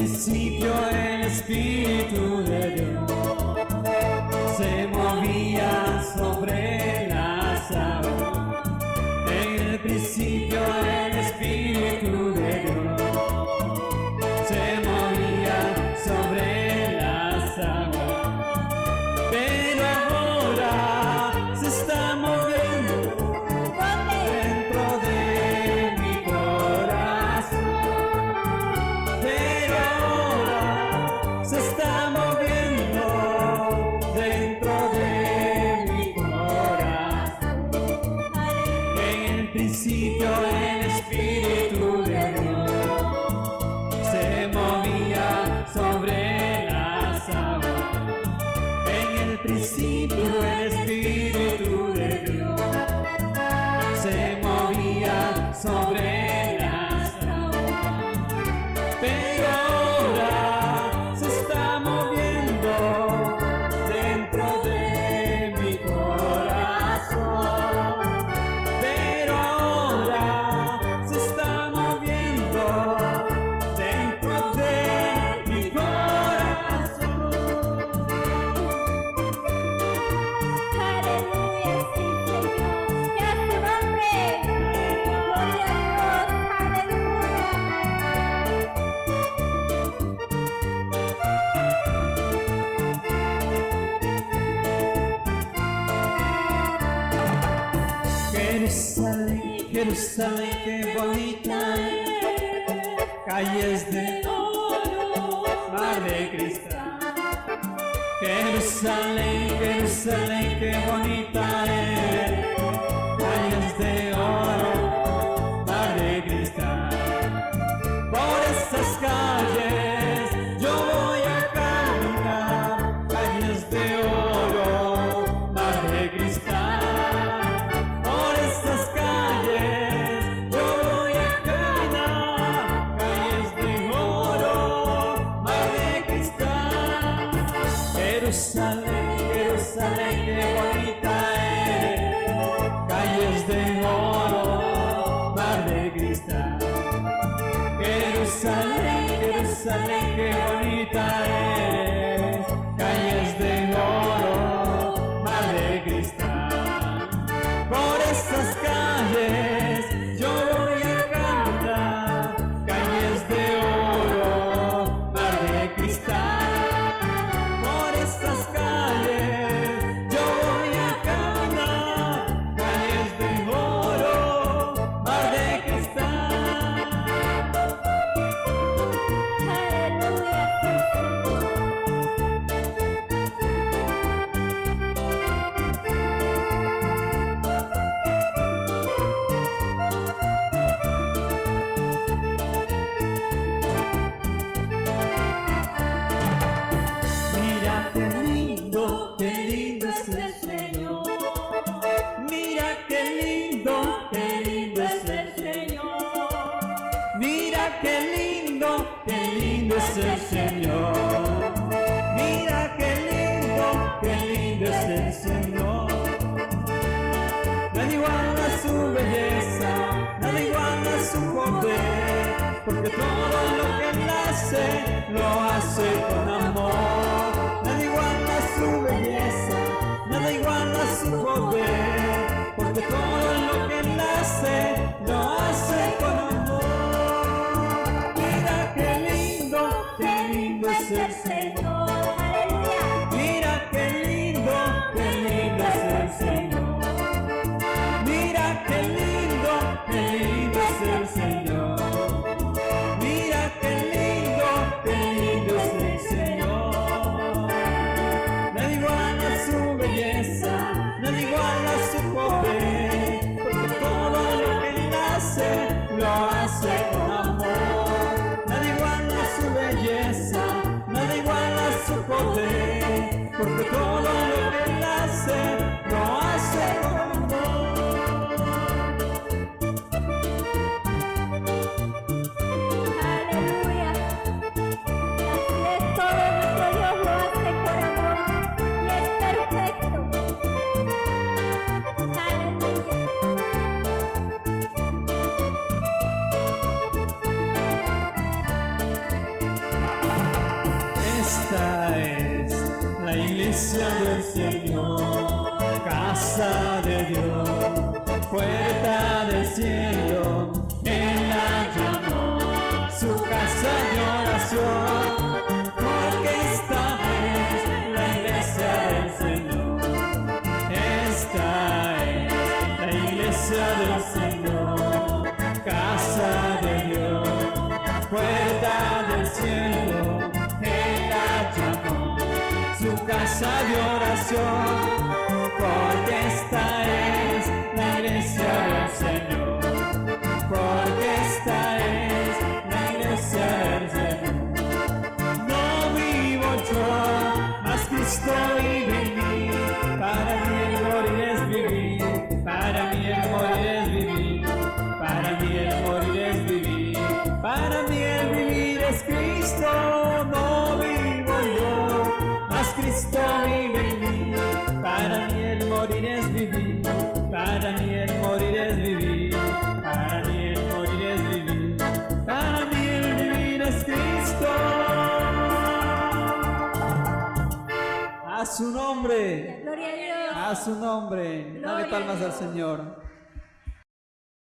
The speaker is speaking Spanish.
principio el Espíritu de Dios se movía sobre las aguas. En el principio el Espíritu de Dios se movía sobre las aguas. Pero ahora se está moviendo dentro de mi corazón. Pero ahora se está moviendo dentro de mi corazón. En el principio el Espíritu de Dios se movía sobre las aguas. En el principio el Espíritu de Dios se movía sobre las aguas. Pero ahora se está moviendo dentro de mi corazón. Pero ahora se está moviendo dentro de mi corazón. Aleluya, sí, Señor. Y a tu nombre. Gloria a Dios. Jerusalén, Jerusalén, qué bonita es, calles de oro, mar de cristal. Jerusalén, Jerusalén, qué bonita es, calles de oro, mar de cristal. Por esas calles yo voy a caminar, calles de oro, mar de cristal. Por esas calles yo voy a caminar, calles de oro, mar de cristal. Jerusalén, Jerusalén, qué bonita es, calles de oro, mar de cristal. Jerusalén, Jerusalén, qué bonita es, calles de oro, mar de cristal. Por esas calles yo voy a caminar, calles de oro, mar de cristal. Por esas calles yo voy a caminar, calles de oro, mar de cristal. Aleluya, Mira qué lindo es el Señor. Mira qué lindo es el Señor. Mira qué lindo es el Señor. Mira qué lindo es el Señor. Nada iguala su belleza, nada iguala su poder, porque todo lo que Él hace, lo hace con amor. Nada iguala su belleza, nada iguala su poder, porque todo lo que Él hace, lo hace con amor. Mira qué lindo es el Señor. Mira qué lindo es el Señor. Mira qué lindo es el Señor. Mira qué lindo es el Señor. Nada iguala su belleza, nada iguala su poder, porque todo lo que Él hace, lo hace con amor. Nada iguala su belleza, nada iguala su poder, Esta es la iglesia del Señor, casa de Dios, puerta del cielo, Él la llamó su casa de oración, porque esta es la iglesia del Señor. Esta es la iglesia del Señor, casa de Dios, puerta del cielo, Él la llamó su casa de oración, porque esta es la iglesia del Señor, porque esta es la iglesia del Señor. No vivo yo, mas Cristo vive en mí, para mí el morir es vivir, para mí el morir es vivir, para mí el morir es vivir, para mí el vivir es Cristo. No vivo yo, mas Cristo vive en mí, para mí el morir es vivir, para mí el morir es vivir, para mí el morir es vivir, para mí el vivir es Cristo. A su nombre, Gloria a Dios. a su nombre. Dale Gloria a palmas al Dios. Señor.